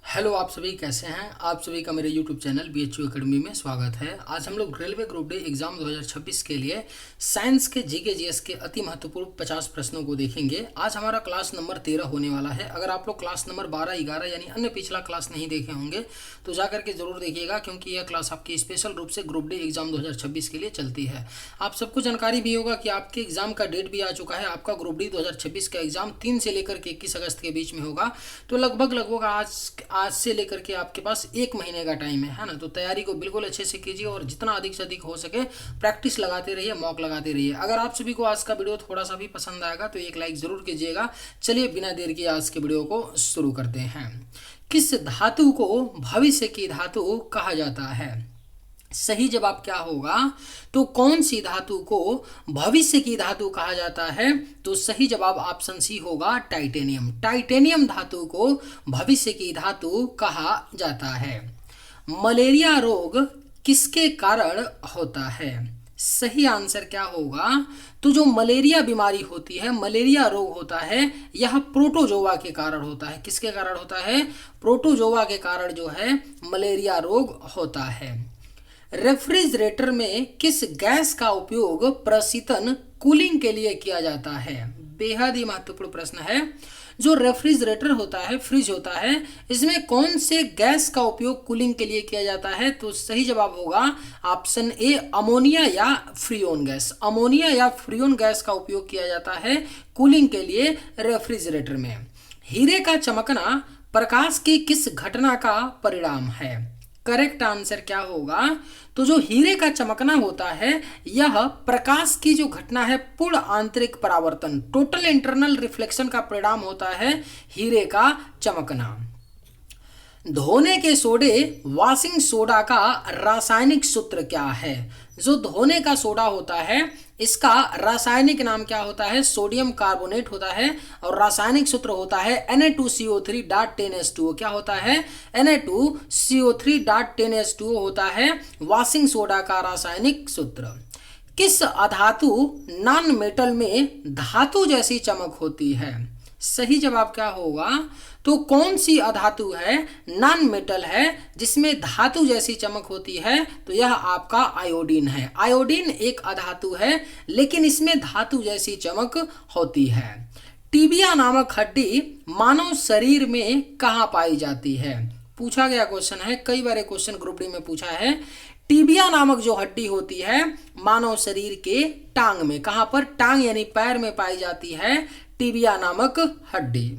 Hello, आप सभी कैसे हैं। आप सभी का मेरे यूट्यूब चैनल BHU एकेडमी में स्वागत है। आज हम लोग रेलवे ग्रुप डी एग्जाम 2026 के लिए साइंस के जीके जीएस के अति महत्वपूर्ण 50 प्रश्नों को देखेंगे। आज हमारा क्लास नंबर 13 होने वाला है। अगर आप लोग क्लास नंबर 12, 11 यानी अन्य पिछला क्लास नहीं देखे होंगे तो जा करके जरूर देखिएगा, क्योंकि यह क्लास आपकी स्पेशल रूप से ग्रुप डी एग्जाम 2026 के लिए चलती है। आप सबको जानकारी भी होगा कि आपके एग्जाम का डेट भी आ चुका है। आपका ग्रुप डी 2026 का एग्जाम 3 से लेकर के 21 अगस्त के बीच में होगा। तो लगभग आज से लेकर के आपके पास 1 महीने का टाइम है ना। तो तैयारी को बिल्कुल अच्छे से कीजिए और जितना अधिक से अधिक हो सके प्रैक्टिस लगाते रहिए, मॉक लगाते रहिए। अगर आप सभी को आज का वीडियो थोड़ा सा भी पसंद आएगा तो एक लाइक जरूर कीजिएगा। चलिए बिना देर किए आज के वीडियो को शुरू करते हैं। किस धातु को भविष्य की धातु कहा जाता है? सही जवाब क्या होगा? तो कौन सी धातु को भविष्य की धातु कहा जाता है? तो सही जवाब ऑप्शन सी होगा, टाइटेनियम। टाइटेनियम धातु को भविष्य की धातु कहा जाता है। मलेरिया रोग किसके कारण होता है? सही आंसर क्या होगा? तो जो मलेरिया बीमारी होती है, मलेरिया रोग होता है, यह प्रोटोजोआ के कारण होता है। किसके कारण होता है? प्रोटोजोआ के कारण जो है मलेरिया रोग होता है। रेफ्रिजरेटर में किस गैस का उपयोग प्रशीतन कूलिंग के लिए किया जाता है? बेहद ही महत्वपूर्ण प्रश्न है। जो रेफ्रिजरेटर होता है, फ्रिज होता है, इसमें कौन से गैस का उपयोग कूलिंग के लिए किया जाता है? तो सही जवाब होगा ऑप्शन ए, अमोनिया या फ्रियोन गैस। अमोनिया या फ्रियोन गैस का उपयोग किया जाता है कूलिंग के लिए रेफ्रिजरेटर में। हीरे का चमकना प्रकाश की किस घटना का परिणाम है? करेक्ट आंसर क्या होगा? तो जो हीरे का चमकना होता है यह प्रकाश की जो घटना है, पूर्ण आंतरिक परावर्तन, टोटल इंटरनल रिफ्लेक्शन का परिणाम होता है हीरे का चमकना। धोने के सोडे वॉशिंग सोडा का रासायनिक सूत्र क्या है? जो धोने का सोडा होता है इसका रासायनिक नाम क्या होता है? सोडियम कार्बोनेट होता है और रासायनिक सूत्र होता है Na2CO3.10H2O। क्या होता है? Na2CO3.10H2O होता है वॉशिंग सोडा का रासायनिक सूत्र। किस अधातु नॉन मेटल में धातु जैसी चमक होती है? सही जवाब क्या होगा? तो कौन सी अधातु है, नॉन मेटल है, जिसमें धातु जैसी चमक होती है? तो यह आपका आयोडीन है। आयोडीन एक अधातु है लेकिन इसमें धातु जैसी चमक होती है। टीबिया नामक हड्डी मानव शरीर में कहाँ पाई जाती है? पूछा गया क्वेश्चन है, कई बार क्वेश्चन ग्रुप डी में पूछा है। टीबिया नामक जो हड्डी होती है मानव शरीर के टांग में, कहाँ पर? टांग यानी पैर में पाई जाती है टीबिया नामक हड्डी।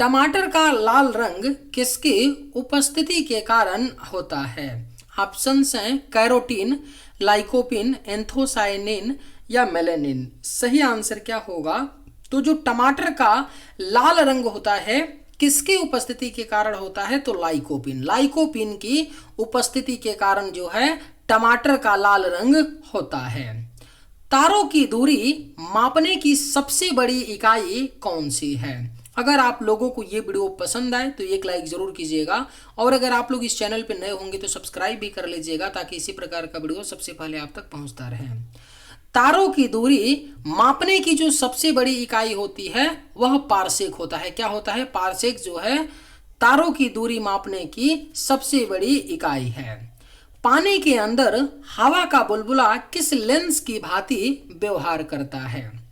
टमाटर का लाल रंग किसकी उपस्थिति के कारण होता है? ऑप्शंस हैं कैरोटीन, लाइकोपिन, एंथोसायनिन या मेलेनिन। सही आंसर क्या होगा? तो जो टमाटर का लाल रंग होता है किसकी उपस्थिति के कारण होता है? तो लाइकोपिन। लाइकोपिन की उपस्थिति के कारण जो है टमाटर का लाल रंग होता है। तारों की दूरी मापने की सबसे बड़ी इकाई कौन सी है? अगर आप लोगों को ये वीडियो पसंद आए तो एक लाइक जरूर कीजिएगा और अगर आप लोग इस चैनल पर नए होंगे तो सब्सक्राइब भी कर लीजिएगा ताकि इसी प्रकार का वीडियो सबसे पहले आप तक पहुंचता रहे। तारों की दूरी मापने की जो सबसे बड़ी इकाई होती है वह पारसेक होता है। क्या होता है? पारसेक जो है तारों की दूरी मापने की सबसे बड़ी इकाई है। पानी के अंदर हवा का बुलबुला किस लेंस की भांति व्यवहार करता है?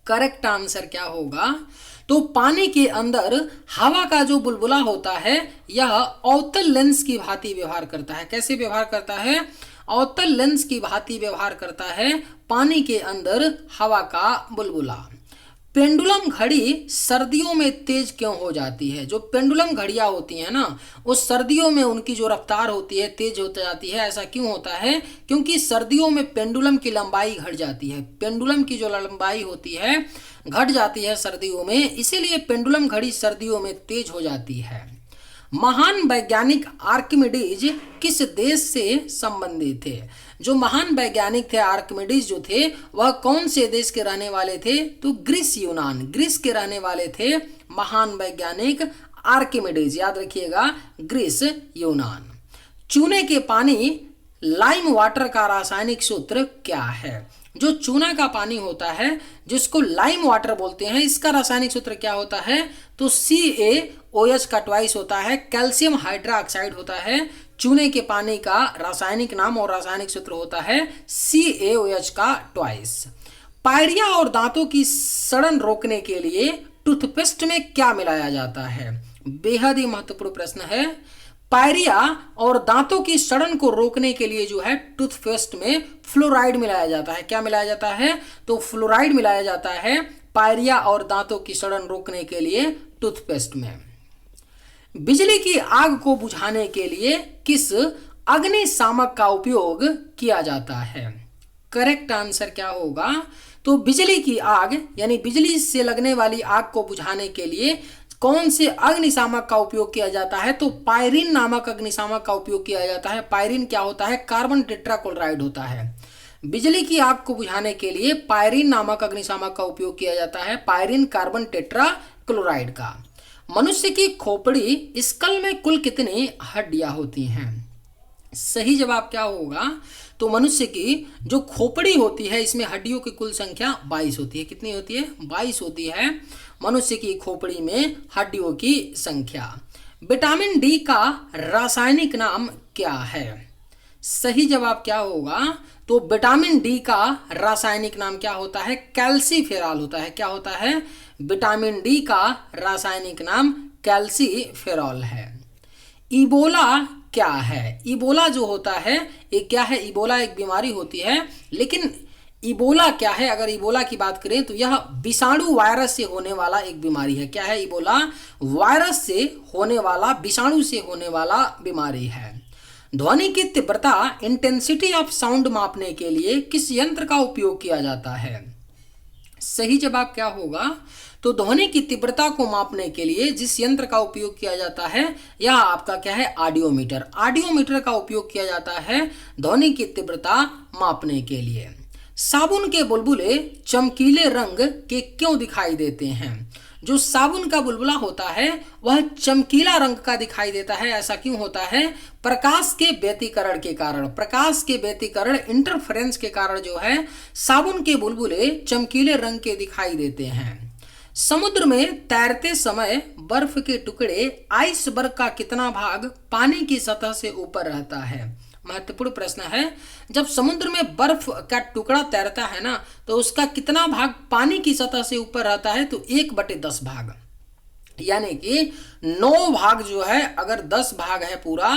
करेक्ट आंसर क्या होगा? तो पानी के अंदर हवा का जो बुलबुला होता है यह अवतल लेंस की भांति व्यवहार करता है। कैसे व्यवहार करता है? अवतल लेंस की भांति व्यवहार करता है पानी के अंदर हवा का बुलबुला। पेंडुलम घड़ी सर्दियों में तेज क्यों हो जाती है? जो पेंडुलम घड़ियां होती हैं ना, वो सर्दियों में उनकी जो रफ्तार होती है तेज हो जाती है। ऐसा क्यों होता है? क्योंकि सर्दियों में पेंडुलम की लंबाई घट जाती है। पेंडुलम की जो लंबाई होती है घट जाती है सर्दियों में, इसीलिए पेंडुलम घड़ी सर्दियों में तेज हो जाती है। महान वैज्ञानिक आर्किमिडीज किस देश से संबंधित थे? जो महान वैज्ञानिक थे आर्किमिडीज जो थे वह कौन से देश के रहने वाले थे? तो ग्रीस, यूनान, ग्रीस के रहने वाले थे महान वैज्ञानिक आर्किमिडीज। याद रखिएगा, ग्रीस, यूनान। चूने के पानी लाइम वाटर का रासायनिक सूत्र क्या है? जो चूना का पानी होता है जिसको लाइम वाटर बोलते हैं, इसका रासायनिक सूत्र क्या होता है? तो CaO OH का ट्वाइस होता है, कैल्शियम हाइड्रोक्साइड होता है चूने के पानी का रासायनिक नाम और रासायनिक सूत्र होता है CaOH का ट्वाइस। पायरिया और दांतों की सड़न रोकने के लिए टूथपेस्ट में क्या मिलाया जाता है? बेहद ही महत्वपूर्ण प्रश्न है। पायरिया और दांतों की सड़न को रोकने के लिए जो है टूथपेस्ट में फ्लोराइड मिलाया जाता है। क्या मिलाया जाता है? तो फ्लोराइड मिलाया जाता है पायरिया और दांतों की सड़न रोकने के लिए टूथपेस्ट में। बिजली की आग को बुझाने के लिए किस अग्निशामक का उपयोग किया जाता है? करेक्ट आंसर क्या होगा? तो बिजली की आग यानी बिजली से लगने वाली आग को बुझाने के लिए कौन से अग्निशामक का उपयोग किया जाता है? तो पायरिन नामक अग्निशामक का उपयोग किया जाता है। पायरिन क्या होता है? कार्बन टेट्राक्लोराइड होता है। बिजली की आग को बुझाने के लिए पायरिन नामक अग्निशामक का उपयोग किया जाता है, पायरिन कार्बन टेट्राक्लोराइड का। मनुष्य की खोपड़ी स्कल में कुल कितनी हड्डियां होती हैं? सही जवाब क्या होगा? तो मनुष्य की जो खोपड़ी होती है इसमें हड्डियों की कुल संख्या 22 होती है। कितनी होती है? 22 होती है मनुष्य की खोपड़ी में हड्डियों की संख्या। विटामिन डी का रासायनिक नाम क्या है? सही जवाब क्या होगा? तो विटामिन डी का रासायनिक नाम क्या होता है? कैल्सीफेरॉल होता है। क्या होता है? विटामिन डी का रासायनिक नाम कैल्सीफेरॉल है। इबोला क्या है? इबोला जो होता है ये क्या है? इबोला एक बीमारी होती है, लेकिन इबोला क्या है? अगर इबोला की बात करें तो यह विषाणु वायरस से होने वाला एक बीमारी है। क्या है? इबोला वायरस से होने वाला, विषाणु से होने वाला बीमारी है। ध्वनि की तीव्रता इंटेंसिटी ऑफ साउंड मापने के लिए किस यंत्र का उपयोग किया जाता है? सही जवाब क्या होगा? तो ध्वनि की तीव्रता को मापने के लिए जिस यंत्र का उपयोग किया जाता है यह आपका क्या है? ऑडियोमीटर। ऑडियोमीटर का उपयोग किया जाता है ध्वनि की तीव्रता मापने के लिए। साबुन के बुलबुले चमकीले रंग के क्यों दिखाई देते हैं? जो साबुन का बुलबुला होता है वह चमकीला रंग का दिखाई देता है। ऐसा क्यों होता है? प्रकाश के व्यतिकरण के कारण। प्रकाश के व्यतिकरण, इंटरफेरेंस के कारण जो है साबुन के बुलबुले चमकीले रंग के दिखाई देते हैं। समुद्र में तैरते समय बर्फ के टुकड़े आइसबर्ग का कितना भाग पानी की सतह से ऊपर रहता है? महत्वपूर्ण प्रश्न है। जब समुद्र में बर्फ का टुकड़ा तैरता है ना तो उसका कितना भाग पानी की सतह से ऊपर रहता है? तो 1/10 भाग, यानी कि 9 भाग जो है, अगर 10 भाग है पूरा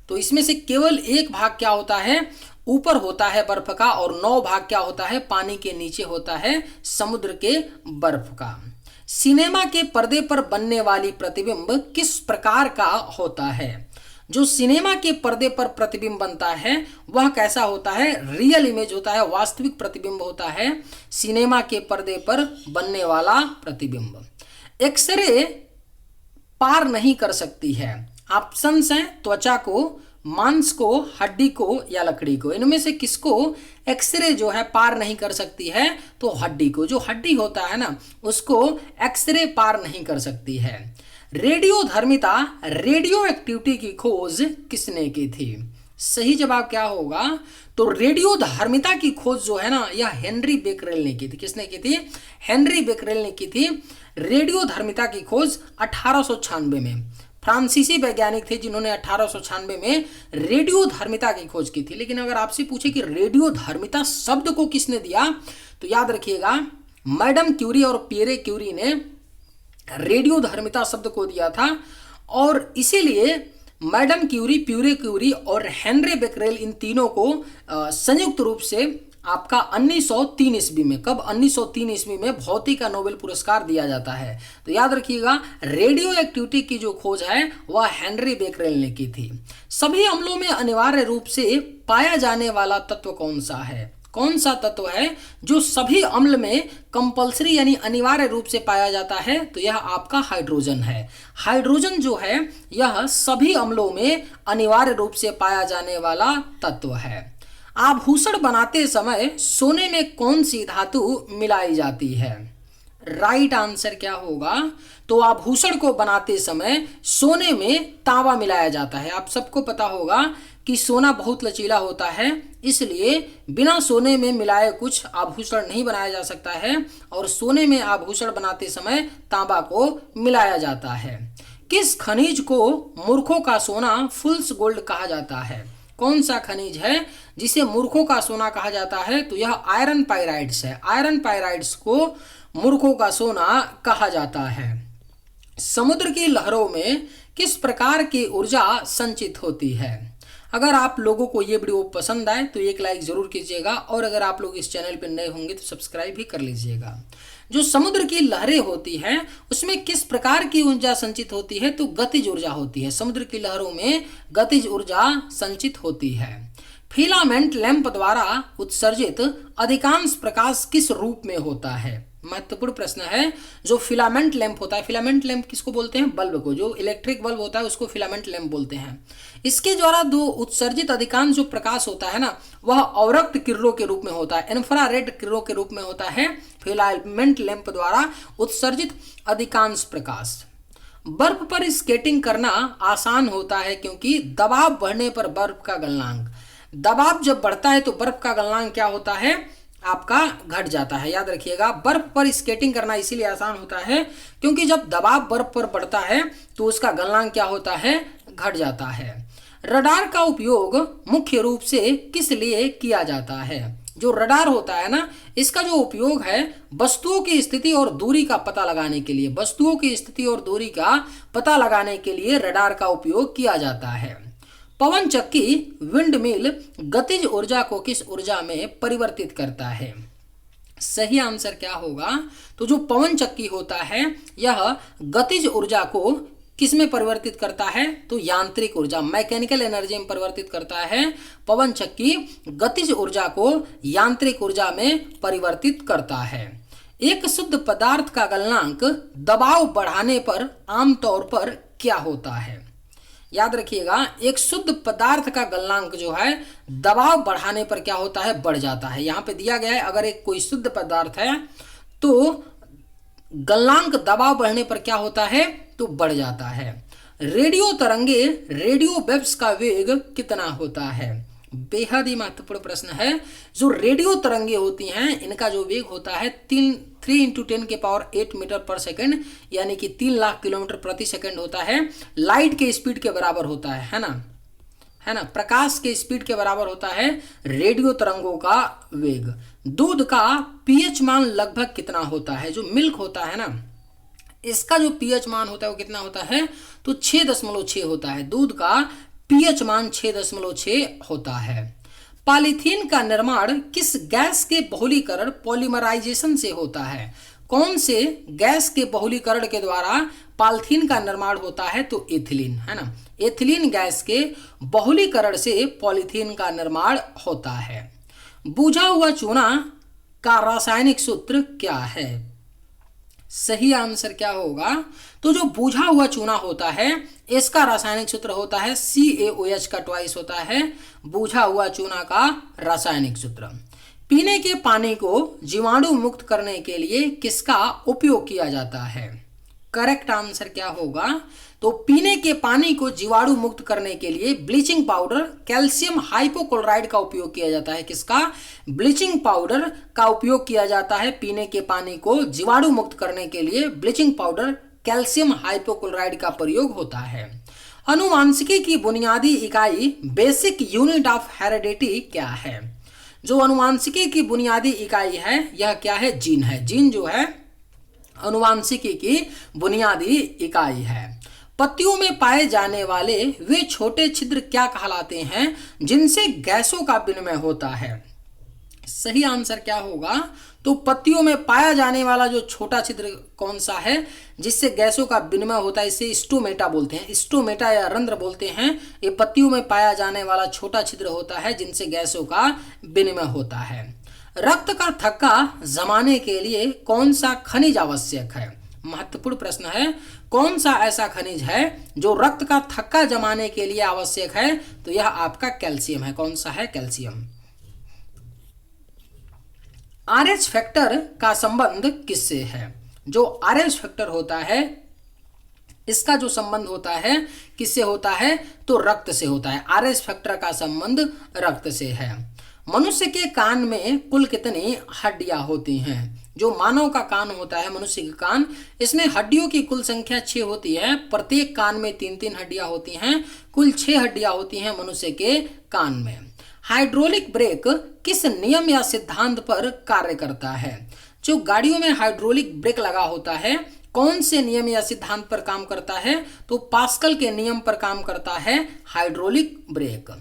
तो इसमें से केवल 1 भाग क्या होता है? ऊपर होता है बर्फ का, और 9 भाग क्या होता है? पानी के नीचे होता है समुद्र के बर्फ का। सिनेमा के पर्दे पर बनने वाली प्रतिबिंब किस प्रकार का होता है? जो सिनेमा के पर्दे पर प्रतिबिंब बनता है वह कैसा होता है? रियल इमेज होता है, वास्तविक प्रतिबिंब होता है सिनेमा के पर्दे पर बनने वाला प्रतिबिंब। एक्सरे पार नहीं कर सकती है। ऑप्शंस हैं त्वचा को, मांस को, हड्डी को या लकड़ी को। इनमें से किसको एक्सरे जो है पार नहीं कर सकती है? तो हड्डी को। जो हड्डी होता है ना उसको एक्सरे पार नहीं कर सकती है। रेडियोधर्मिता, रेडियो एक्टिविटी की खोज किसने की थी? सही जवाब क्या होगा? तो रेडियोधर्मिता की खोज जो है ना यह हेनरी बेकरेल ने की थी। किसने की थी? हेनरी बेकरेल ने की थी रेडियोधर्मिता की खोज 1896 में। फ्रांसीसी वैज्ञानिक थे जिन्होंने 1896 में रेडियोधर्मिता की खोज की थी। लेकिन अगर आपसे पूछे कि रेडियोधर्मिता शब्द को किसने दिया तो याद रखिएगा मैडम क्यूरी और पियरे क्यूरी ने रेडियोधर्मिता शब्द को दिया था, और इसीलिए मैडम क्यूरी, प्यूरे क्यूरी और हेनरी बेकरेल इन तीनों को संयुक्त रूप से आपका 1903 ईस्वी में, कब? 1903 ईस्वी में भौतिकी का नोबेल पुरस्कार दिया जाता है। तो याद रखिएगा रेडियो एक्टिविटी की जो खोज है वह हेनरी बेकरेल ने की थी। सभी अम्लों में अनिवार्य रूप से पाया जाने वाला तत्व कौन सा है? कौन सा तत्व है जो सभी अम्ल में कंपल्सरी यानी अनिवार्य रूप से पाया जाता है? तो यह आपका हाइड्रोजन है। हाइड्रोजन जो है यह सभी अम्लों में अनिवार्य रूप से पाया जाने वाला तत्व है। आभूषण बनाते समय सोने में कौन सी धातु मिलाई जाती है? राइट आंसर क्या होगा? तो आभूषण को बनाते समय सोने में तांबा मिलाया जाता है। आप सबको पता होगा कि सोना बहुत लचीला होता है, इसलिए बिना सोने में मिलाए कुछ आभूषण नहीं बनाया जा सकता है, और सोने में आभूषण बनाते समय तांबा को मिलाया जाता है। किस खनिज को मूर्खों का सोना फुल्स गोल्ड कहा जाता है? कौन सा खनिज है जिसे मूर्खों का सोना कहा जाता है? तो यह आयरन पाइराइड्स है। आयरन पाइराइड्स को मूर्खों का सोना कहा जाता है। समुद्र की लहरों में किस प्रकार की ऊर्जा संचित होती है? अगर आप लोगों को ये वीडियो पसंद आए तो एक लाइक जरूर कीजिएगा, और अगर आप लोग इस चैनल पर नए होंगे तो सब्सक्राइब भी कर लीजिएगा। जो समुद्र की लहरें होती हैं उसमें किस प्रकार की ऊर्जा संचित होती है? तो गतिज ऊर्जा होती है। समुद्र की लहरों में गतिज ऊर्जा संचित होती है। फिलामेंट लैंप द्वारा उत्सर्जित अधिकांश प्रकाश किस रूप में होता है? महत्वपूर्ण प्रश्न है। जो फिलामेंट लैंप होता है, फिलामेंट लैंप किसको बोलते हैं? बल्ब को। जो इलेक्ट्रिक बल्ब होता है उसको फिलामेंट लैंप बोलते हैं। इसके द्वारा जो उत्सर्जित अधिकांश जो प्रकाश होता है ना, वह अवरक्त किरणों के रूप में होता है, इंफ्रारेड किरणों के रूप में होता है फिलामेंट लैंप द्वारा उत्सर्जित अधिकांश प्रकाश। बर्फ पर स्केटिंग करना आसान होता है क्योंकि दबाव बढ़ने पर बर्फ का गलनांक, दबाव जब बढ़ता है तो बर्फ का गलनांक क्या होता है? आपका घट जाता है। याद रखिएगा, बर्फ पर स्केटिंग करना इसीलिए आसान होता है क्योंकि जब दबाव बर्फ पर बढ़ता है तो उसका गलनांक क्या होता है? घट जाता है। रडार का उपयोग मुख्य रूप से किस लिए किया जाता है? जो रडार होता है ना, इसका जो उपयोग है वस्तुओं की स्थिति और दूरी का पता लगाने के लिए, वस्तुओं की स्थिति और दूरी का पता लगाने के लिए रडार का उपयोग किया जाता है। पवन चक्की विंड मिल गतिज ऊर्जा को किस ऊर्जा में परिवर्तित करता है? सही आंसर क्या होगा? तो जो पवन चक्की होता है यह गतिज ऊर्जा को किस में परिवर्तित करता है? तो यांत्रिक ऊर्जा, मैकेनिकल एनर्जी में परिवर्तित करता है। पवन चक्की गतिज ऊर्जा को यांत्रिक ऊर्जा में परिवर्तित करता है। एक शुद्ध पदार्थ का गलनांक दबाव बढ़ाने पर आमतौर पर क्या होता है? याद रखिएगा, एक शुद्ध पदार्थ का गलनांक जो है दबाव बढ़ाने पर क्या होता है? बढ़ जाता है। यहाँ पे दिया गया है, अगर एक कोई शुद्ध पदार्थ है तो गलनांक दबाव बढ़ने पर क्या होता है? तो बढ़ जाता है। रेडियो तरंगे, रेडियो वेव्स का वेग कितना होता है? बेहद ही महत्वपूर्ण प्रश्न है। जो रेडियो तरंगे होती हैं इनका जो वेग होता है 3 × 10⁸ मीटर पर सेकंड, यानी कि 3 लाख किलोमीटर प्रति सेकंड होता है। लाइट के स्पीड के बराबर होता है ना, है ना, प्रकाश के स्पीड के बराबर होता है रेडियो तरंगों का वेग। दूध का पीएच मान लगभग कितना होता है? जो मिल्क होता है ना, इसका जो पीएच मान होता है वो कितना होता है? तो 6.6 होता है। दूध का पीएच मान 6.6 होता है। पॉलीथीन का निर्माण किस गैस के बहुलीकरण पॉलीमराइजेशन से होता है? कौन से गैस के बहुलीकरण के द्वारा पॉलीथीन का निर्माण होता है? तो एथिलीन, है ना, एथिलीन गैस के बहुलीकरण से पॉलीथीन का निर्माण होता है। बुझा हुआ चूना का रासायनिक सूत्र क्या है? सही आंसर क्या होगा? तो जो बुझा हुआ चूना होता है इसका रासायनिक सूत्र होता है CaOH का ट्वाइस होता है बुझा हुआ चूना का रासायनिक सूत्र। पीने के पानी को जीवाणु मुक्त करने के लिए किसका उपयोग किया जाता है? करेक्ट आंसर क्या होगा? तो पीने के पानी को जीवाणु मुक्त करने के लिए ब्लीचिंग पाउडर, कैल्शियम हाइपोक्लोराइड का उपयोग किया जाता है। किसका? ब्लीचिंग पाउडर का उपयोग किया जाता है पीने के पानी को जीवाणु मुक्त करने के लिए। ब्लीचिंग पाउडर, कैल्शियम हाइपोक्लोराइड का प्रयोग होता है। अनुवांशिकी की बुनियादी इकाई बेसिक यूनिट ऑफ हेरेडिटी क्या है? जो अनुवांशिकी की बुनियादी इकाई है यह क्या है? जीन है। जीन जो है अनुवांशिकी की बुनियादी इकाई है। पत्तियों में पाए जाने वाले वे छोटे छिद्र क्या कहलाते हैं जिनसे गैसों का विनिमय होता है? सही आंसर क्या होगा? तो पत्तियों में पाया जाने वाला जो छोटा छिद्र कौन सा है जिससे गैसों का विनिमय होता है? इसे स्टोमेटा बोलते हैं। स्टोमेटा या रंध्र बोलते हैं। ये पत्तियों में पाया जाने वाला छोटा छिद्र होता है जिनसे गैसों का विनिमय होता है। रक्त का थक्का जमाने के लिए कौन सा खनिज आवश्यक है? महत्वपूर्ण प्रश्न है। कौन सा ऐसा खनिज है जो रक्त का थक्का जमाने के लिए आवश्यक है? तो यह आपका कैल्शियम है। कौन सा है? कैल्शियम। RH फैक्टर का संबंध किससे है? जो RH फैक्टर होता है इसका जो संबंध होता है किससे होता है? तो रक्त से होता है। RH फैक्टर का संबंध रक्त से है। मनुष्य के कान में कुल कितनी हड्डियां होती हैं? जो मानव का कान होता है, मनुष्य का कान, इसमें हड्डियों की कुल संख्या 6 होती है। प्रत्येक कान में 3-3 हड्डियां होती हैं। कुल 6 हड्डियां होती हैं मनुष्य के कान में। हाइड्रोलिक ब्रेक किस नियम या सिद्धांत पर कार्य करता है? जो गाड़ियों में हाइड्रोलिक ब्रेक लगा होता है, कौन से नियम या सिद्धांत पर काम करता है? तो पास्कल के नियम पर काम करता है हाइड्रोलिक ब्रेक।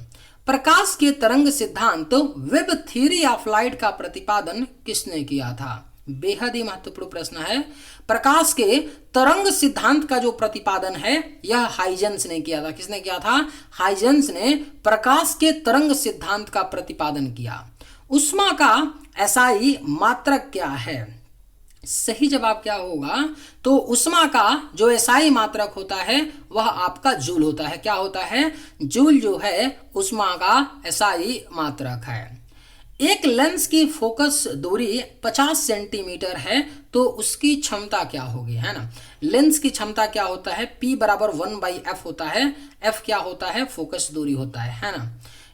प्रकाश के तरंग सिद्धांत, वेब थ्योरी ऑफ लाइट का प्रतिपादन किसने किया था? बेहद ही महत्वपूर्ण प्रश्न है। प्रकाश के तरंग सिद्धांत का जो प्रतिपादन है यह हाइजेंस ने किया था। किसने किया था? हाइजेंस ने प्रकाश के तरंग सिद्धांत का प्रतिपादन किया। ऊष्मा का एसआई मात्रक क्या है? सही जवाब क्या होगा? तो ऊष्मा का जो एसआई मात्रक होता है वह आपका जूल होता है। क्या होता है? जूल जो है ऊष्मा का एसआई मात्रक है। एक लेंस की फोकस दूरी 50 सेंटीमीटर है तो उसकी क्षमता क्या होगी, है ना? लेंस की क्षमता क्या होता है? P बराबर 1/f होता है। f क्या होता है? फोकस दूरी होता है ना?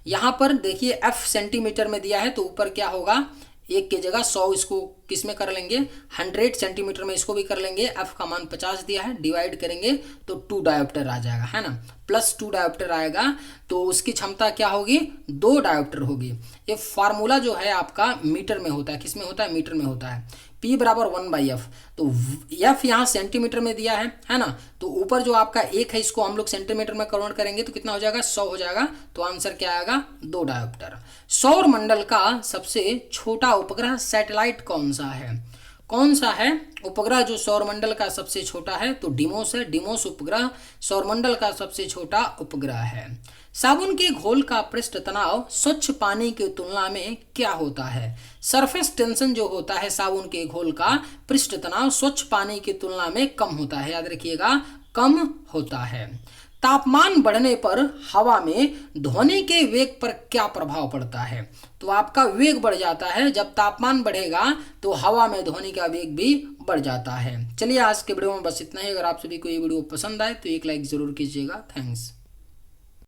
यहाँ पर देखिए f सेंटीमीटर में दिया है तो ऊपर क्या होगा? 1 की जगह 100 इसको किस में कर लेंगे? 100 सेंटीमीटर में इसको भी कर लेंगे। f का मान 50 दिया है, डिवाइड करेंगे तो 2 डायोप्टर आ जाएगा, है ना? प्लस 2 डायोप्टर आएगा तो उसकी क्षमता क्या होगी? 2 डायोप्टर होगी। ये फार्मूला जो है आपका मीटर में होता है। किस में होता है? मीटर में होता है। P बराबर 1/f, तो f यहाँ सेंटीमीटर में दिया है ना? तो ऊपर जो आपका 1 है इसको हम लोग सेंटीमीटर में कन्वर्ट करेंगे तो कितना हो जाएगा? 100 हो जाएगा। तो आंसर क्या आएगा? 2 डायोप्टर। सौर मंडल का सबसे छोटा उपग्रह सैटेलाइट कौन सा है? कौन सा है उपग्रह जो सौरमंडल का सबसे छोटा है? तो डिमोस है। डिमोस उपग्रह सौरमंडल का सबसे छोटा उपग्रह है। साबुन के घोल का पृष्ठ तनाव स्वच्छ पानी की तुलना में क्या होता है? सरफेस टेंशन जो होता है साबुन के घोल का पृष्ठ तनाव स्वच्छ पानी की तुलना में कम होता है। याद रखिएगा, कम होता है। तापमान बढ़ने पर हवा में ध्वनि के वेग पर क्या प्रभाव पड़ता है? तो आपका वेग बढ़ जाता है। जब तापमान बढ़ेगा तो हवा में ध्वनि का वेग भी बढ़ जाता है। चलिए आज के वीडियो में बस इतना ही। अगर आप सभी को ये वीडियो पसंद आए तो एक लाइक जरूर कीजिएगा। थैंक्स।